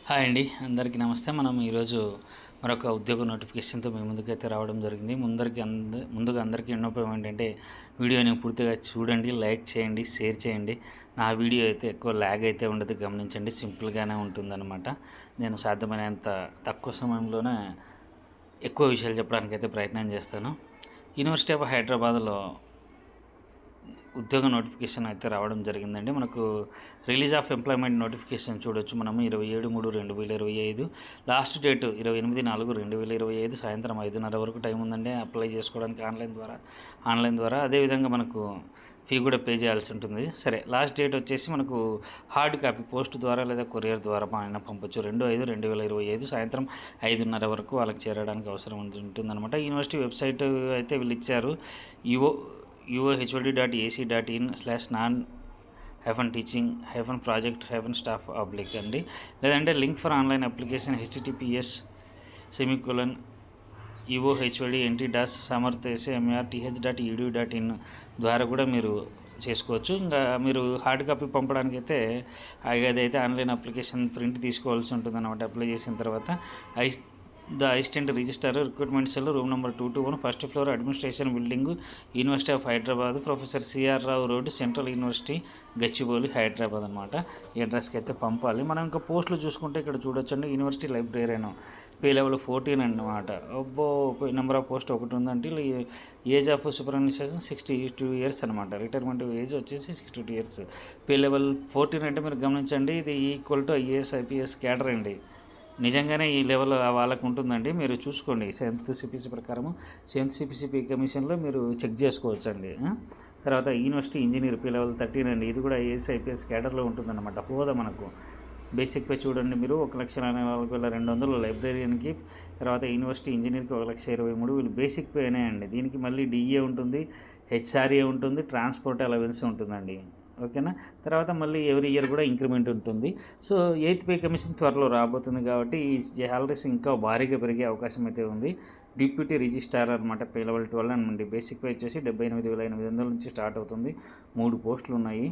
Hi అండి, అందరికీ నమస్తే. మనం ఈరోజు మరొక ఉద్యోగ నోటిఫికేషన్తో మీ ముందుకైతే రావడం జరిగింది. ముందుగా అందరికీ విన్నపం ఏంటంటే వీడియోని పూర్తిగా చూడండి, లైక్ చేయండి, షేర్ చేయండి. నా వీడియో అయితే ఎక్కువ ల్యాగ్ అయితే ఉండదు, గమనించండి. సింపుల్గానే ఉంటుందన్నమాట. నేను సాధ్యమైనంత తక్కువ సమయంలోనే ఎక్కువ విషయాలు చెప్పడానికి అయితే ప్రయత్నం చేస్తాను. యూనివర్సిటీ ఆఫ్ హైదరాబాద్లో ఉద్యోగ నోటిఫికేషన్ అయితే రావడం జరిగిందండి. మనకు రిలీజ్ ఆఫ్ ఎంప్లాయ్మెంట్ నోటిఫికేషన్ చూడొచ్చు. మనము 27/3/2025 లాస్ట్ డేట్ 28/4/2025 సాయంత్రం 5:30 వరకు టైం ఉందండి అప్లై చేసుకోవడానికి ఆన్లైన్ ద్వారా. అదేవిధంగా మనకు ఫీ కూడా పే చేయాల్సి ఉంటుంది. సరే, లాస్ట్ డేట్ వచ్చేసి మనకు హార్డ్ కాపీ పోస్ట్ ద్వారా లేదా కొరియర్ ద్వారా అయినా పంపొచ్చు. 2/5/2025 సాయంత్రం 5:30 వరకు వాళ్ళకి చేరడానికి అవసరం ఉంటుందన్నమాట. యూనివర్సిటీ వెబ్సైట్ అయితే వీళ్ళు ఇచ్చారు. uohod.ac.in/non-teaching-project-staff అండి. లేదంటే link for online application https://uohod.nt-samarth.mrth.edu.in ద్వారా కూడా మీరు చేసుకోవచ్చు. ఇంకా మీరు హార్డ్ కాపీ పంపడానికి అయితే అదైతే ఆన్లైన్ అప్లికేషన్ ప్రింట్ తీసుకోవాల్సి ఉంటుంది అన్నమాట. అప్లై చేసిన తర్వాత the assistant registrar recruitment cell room number 221 first floor administration building university of Hyderabad professor CR Rao road central university Gachibowli Hyderabad అనమాట. ఈ అడ్రస్కి అయితే పంపాలి. మనం ఇంకా పోస్టులు చూసుకుంటే ఇక్కడ చూడొచ్చండి. యూనివర్సిటీ లైబ్రేరియన్ పే లెవెల్ 14 అన్నమాట. నెంబర్ ఆఫ్ పోస్ట్ ఒకటి ఉందంటే ఏజ్ ఆఫ్ సూపర్వైజేషన్ 62 ఇయర్స్ అనమాట. రిటైర్మెంట్ ఏజ్ వచ్చేసి 62 ఇయర్స్. పే లెవెల్ 14 అంటే మీరు గమనించండి, ఇది equal to IAS IPS cadre అండి. నిజంగానే ఈ లెవెల్ వాళ్ళకు ఉంటుందండి. మీరు చూసుకోండి 7th సిపిసి ప్రకారము 7th సిపిసి పే కమిషన్లో మీరు చెక్ చేసుకోవచ్చండి. తర్వాత యూనివర్సిటీ ఇంజనీర్ పే లెవెల్ 13 అండి. ఇది కూడా ఐఏఎస్ ఐపీఎస్ క్యాడర్లో ఉంటుందన్నమాట. హోదా మనకు బేసిక్ పే చూడండి మీరు 1,44,200 లైబ్రేరియన్కి. తర్వాత యూనివర్సిటీ ఇంజనీర్కి 1,23,000 వీళ్ళు బేసిక్ పేనే అండి. దీనికి మళ్ళీ డిఏ ఉంటుంది, హెచ్ఆర్ఏ ఉంటుంది, ట్రాన్స్పోర్ట్ అలవెన్స్ ఉంటుందండి. ఓకేనా. తర్వాత మళ్ళీ ఎవ్రీ ఇయర్ కూడా ఇంక్రిమెంట్ ఉంటుంది. సో 8th పే కమిషన్ త్వరలో రాబోతుంది కాబట్టి ఈ శాలరీస్ ఇంకా భారీగా పెరిగే అవకాశం అయితే ఉంది. డిప్యూటీ రిజిస్ట్రార్ అనమాట. పే లెవెల్ 12 అండి. బేసిక్ పే వచ్చేసి 78,800 నుంచి స్టార్ట్ అవుతుంది. 3 పోస్టులు ఉన్నాయి.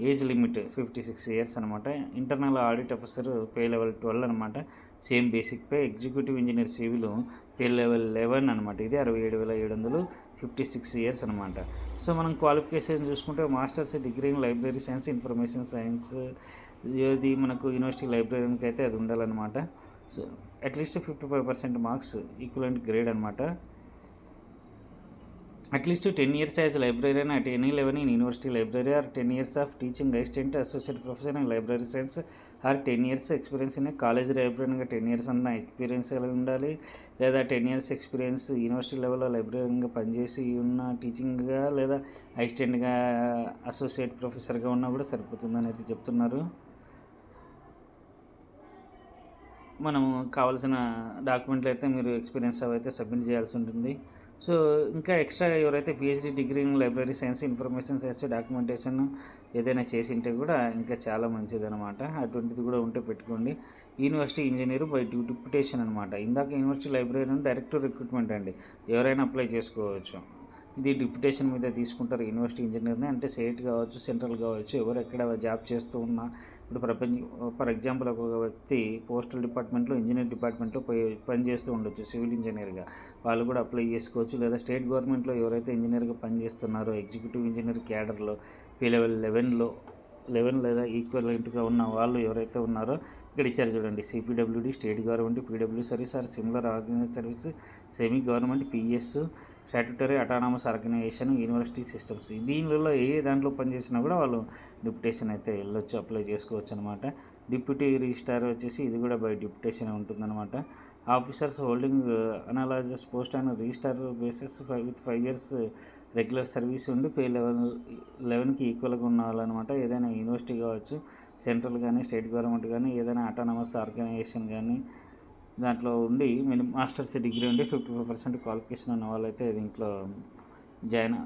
ఏజ్ లిమిట్ 56 ఇయర్స్ అనమాట. Internal audit officer pay level 12 అనమాట. Same basic pay. Executive engineer civil pay level 11 అనమాట. ఇది 67,700 56 ఇయర్స్ అనమాట. సో మనం క్వాలిఫికేషన్ చూసుకుంటే masters degree in library science information science, ఇది మనకు యూనివర్సిటీ లైబ్రరీకి అయితే అది ఉండాలన్నమాట. So at least 55% marks equivalent grade అనమాట. At least 10 years as a librarian at any level in university library, or 10 years of teaching assistant associate professor in library science, or 10 years experience in a college librarian 10 years అన్న experience ఉండాలి. లేదా 10 years experience university లెవెల్లో లైబ్రరీగా పనిచేసి ఉన్న టీచింగ్గా లేదా అసిస్టెంట్గా associate ప్రొఫెసర్గా ఉన్నా కూడా సరిపోతుందని అయితే చెప్తున్నారు. మనము కావాల్సిన డాక్యుమెంట్లు అయితే మీరు ఎక్స్పీరియన్స్ అయితే సబ్మిట్ చేయాల్సి ఉంటుంది. సో ఇంకా ఎక్స్ట్రా ఎవరైతే PhD degree in library science information science documentation ఏదైనా చేసి ఉంటే కూడా ఇంకా చాలా మంచిదన్నమాట. అటువంటిది కూడా ఉంటే పెట్టుకోండి. యూనివర్సిటీ ఇంజనీర్ బై డిప్యుటేషన్ అనమాట. ఇందాక యూనివర్సిటీ లైబ్రరీ డైరెక్ట్ రిక్రూట్మెంట్ అండి, ఎవరైనా అప్లై చేసుకోవచ్చు. ఇది డిప్యుటేషన్ మీద తీసుకుంటారు యూనివర్సిటీ ఇంజనీర్ని. అంటే స్టేట్ కావచ్చు, సెంట్రల్ కావచ్చు, ఎవరు ఎక్కడ జాబ్ చేస్తూ ఉన్నా. ఇప్పుడు ఫర్ ఎగ్జాంపుల్ ఒక వ్యక్తి పోస్టల్ డిపార్ట్మెంట్లో ఇంజనీర్ డిపార్ట్మెంట్లో పనిచేస్తూ ఉండొచ్చు సివిల్ ఇంజనీర్గా, వాళ్ళు కూడా అప్లై చేసుకోవచ్చు. లేదా స్టేట్ గవర్నమెంట్లో ఎవరైతే ఇంజనీర్గా పనిచేస్తున్నారో ఎగ్జిక్యూటివ్ ఇంజనీర్ క్యాడర్లో పే లెవెల్ 11 లేదా ఈక్వలెంట్గా ఉన్న వాళ్ళు ఎవరైతే ఉన్నారో ఇక్కడ ఇచ్చారు చూడండి. CPWD state government, PW service or similar organise service, semi government, PS, statutory autonomous organisation, university systems. దీనిలో ఏ దాంట్లో పనిచేసినా కూడా వాళ్ళు డిప్యుటేషన్ అయితే వెళ్ళొచ్చు, అప్లై చేసుకోవచ్చు అనమాట. డిప్యూటీ రిజిస్ట్రార్ వచ్చేసి ఇది కూడా బై డిప్యుటేషన్ ఉంటుందన్నమాట. Officers holding analogous post and registrar basis with 5 years regular service ఉండి పే లెవెల్ 11కి ఈక్వల్గా ఉండాలన్నమాట. ఏదైనా యూనివర్సిటీ కావచ్చు, సెంట్రల్ కానీ స్టేట్ గవర్నమెంట్ కానీ ఏదైనా అటానమస్ ఆర్గనైజేషన్ కానీ దాంట్లో ఉండి మాస్టర్స్ డిగ్రీ ఉండి 55% క్వాలిఫికేషన్ ఉన్న వాళ్ళైతే దీంట్లో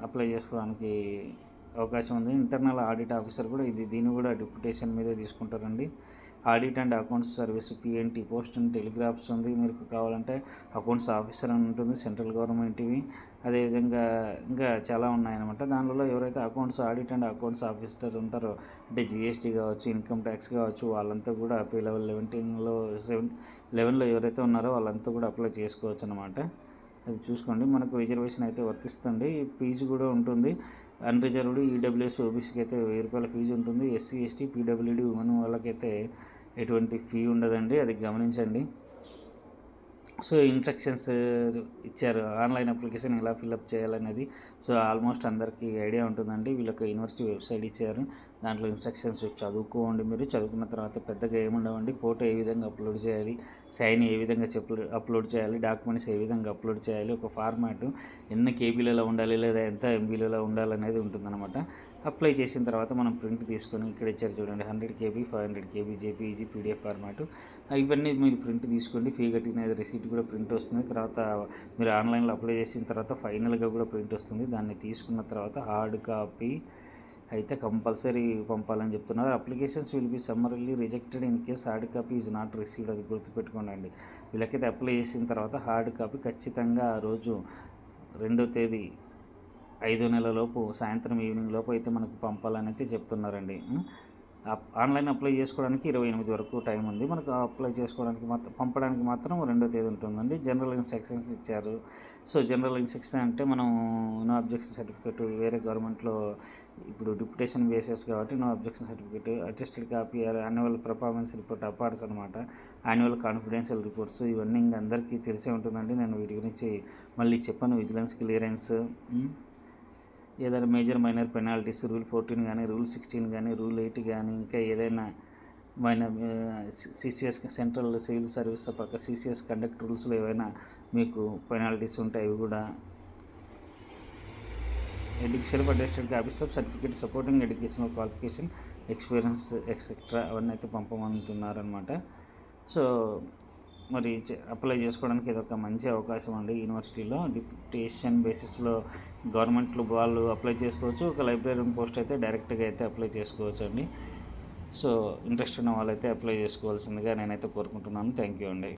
అప్లై చేసుకోవడానికి అవకాశం ఉంది. ఇంటర్నల్ ఆడిట్ ఆఫీసర్ కూడా దీన్ని కూడా డిప్యుటేషన్ మీదే తీసుకుంటారండి. Audit and accounts service P&T post and telegraphs ఉంది. మీకు కావాలంటే అకౌంట్స్ ఆఫీసర్ అని ఉంటుంది, సెంట్రల్ గవర్నమెంట్వి. అదేవిధంగా ఇంకా చాలా ఉన్నాయన్నమాట. దానిలో ఎవరైతే accounts audit and accounts officer ఉంటారో, అంటే జిఎస్టీ కావచ్చు, ఇన్కమ్ ట్యాక్స్ కావచ్చు, వాళ్ళంతా కూడా పే లెవెల్ 11లో ఎవరైతే ఉన్నారో వాళ్ళంతా కూడా అప్లై చేసుకోవచ్చు అనమాట. అది చూసుకోండి. మనకు రిజర్వేషన్ అయితే వర్తిస్తుంది. ఫీజు కూడా ఉంటుంది. అన్రిజర్వ్డ్ ఈడబ్ల్యూఎస్ ఓబీసీకి అయితే ₹1000 ఫీజు ఉంటుంది. ఎస్సీ ఎస్టీ పీడబ్ల్యూడీ ఉమెన్ వాళ్ళకైతే ఎటువంటి ఫీ ఉండదండి, అది గమనించండి. సో ఇన్స్ట్రక్షన్స్ ఇచ్చారు, ఆన్లైన్ అప్లికేషన్ ఎలా ఫిల్అప్ చేయాలనేది. సో ఆల్మోస్ట్ అందరికీ ఐడియా ఉంటుందండి. వీళ్ళకి యూనివర్సిటీ వెబ్సైట్ ఇచ్చారు, దాంట్లో ఇన్స్ట్రక్షన్స్ చదువుకోండి. మీరు చదువుకున్న తర్వాత పెద్దగా ఏముండవండి. ఫోటో ఏ విధంగా అప్లోడ్ చేయాలి, సైన్ ఏ విధంగా అప్లోడ్ చేయాలి, డాక్యుమెంట్స్ ఏ విధంగా అప్లోడ్ చేయాలి, ఒక ఫార్మాట్ ఎన్ని కేబీలలో ఉండాలి లేదా ఎంత ఎంబీలలో ఉండాలనేది ఉంటుందన్నమాట. అప్లై చేసిన తర్వాత మనం ప్రింట్ తీసుకొని ఇక్కడ ఇచ్చారు చూడండి, 100 KB 500 KB JPEG PDF format. ఇవన్నీ మీరు ప్రింట్ తీసుకోండి. ఫీ కట్టిన రిసీట్ కూడా ప్రింట్ వస్తుంది. తర్వాత మీరు ఆన్లైన్లో అప్లై చేసిన తర్వాత ఫైనల్గా కూడా ప్రింట్ వస్తుంది. దాన్ని తీసుకున్న తర్వాత హార్డ్ కాపీ అయితే కంపల్సరీ పంపాలని చెప్తున్నారు. Applications will be సమ్మరీలీ rejected in case hard copy is not received. అది గుర్తుపెట్టుకోండి. వీళ్ళకైతే అప్లై చేసిన తర్వాత హార్డ్ కాపీ ఖచ్చితంగా ఆ రోజు 2వ తేదీ 5వ నెల లోపు సాయంత్రం ఈవినింగ్ లోపు అయితే మనకు పంపాలని అయితే చెప్తున్నారండి. ఆన్లైన్ అప్లై చేసుకోవడానికి 28 వరకు టైం ఉంది. మనకు అప్లై చేసుకోవడానికి పంపడానికి మాత్రం 2వ తేదీ ఉంటుందండి. జనరల్ ఇన్స్ట్రక్షన్స్ ఇచ్చారు. సో జనరల్ ఇన్స్ట్రక్షన్ అంటే మనం నో అబ్జెక్షన్ సర్టిఫికేట్ వేరే గవర్నమెంట్లో ఇప్పుడు డిప్యుటేషన్ బేసెస్ కాబట్టి no objection certificate, attested copy, annual performance report, APARs అనమాట, యాన్యువల్ కాన్ఫిడెన్షియల్ రిపోర్ట్స్, ఇవన్నీ ఇంకా అందరికీ తెలిసే ఉంటుందండి. నేను వీటి గురించి మళ్ళీ చెప్పాను. విజిలెన్స్ క్లియరెన్స్, ఏదైనా మేజర్ మైనర్ పెనాల్టీస్, రూల్ 14 కానీ, రూల్ 16 కానీ, రూల్ 8 కానీ, ఇంకా ఏదైనా minor CCS central civil service పక్క సిసిఎస్ కండక్ట్ రూల్స్లో ఏవైనా మీకు పెనాల్టీస్ ఉంటాయి. ఇవి కూడా self attested office of certificate supporting educational qualification, experience etcetera అవన్నీ అయితే పంపమంటున్నారనమాట. సో మరి అప్లై చేసుకోవడానికి ఇది ఒక మంచి అవకాశం అండి. యూనివర్సిటీలో డిప్యుటేషన్ బేసిస్లో గవర్నమెంట్లో వాళ్ళు అప్లై చేసుకోవచ్చు. ఒక లైబ్రరీయన్ పోస్ట్ అయితే డైరెక్ట్గా అయితే అప్లై చేసుకోవచ్చు అండి. సో ఇంట్రెస్ట్ ఉన్న వాళ్ళైతే అప్లై చేసుకోవాల్సిందిగా నేనైతే కోరుకుంటున్నాను. థ్యాంక్ యూ అండి.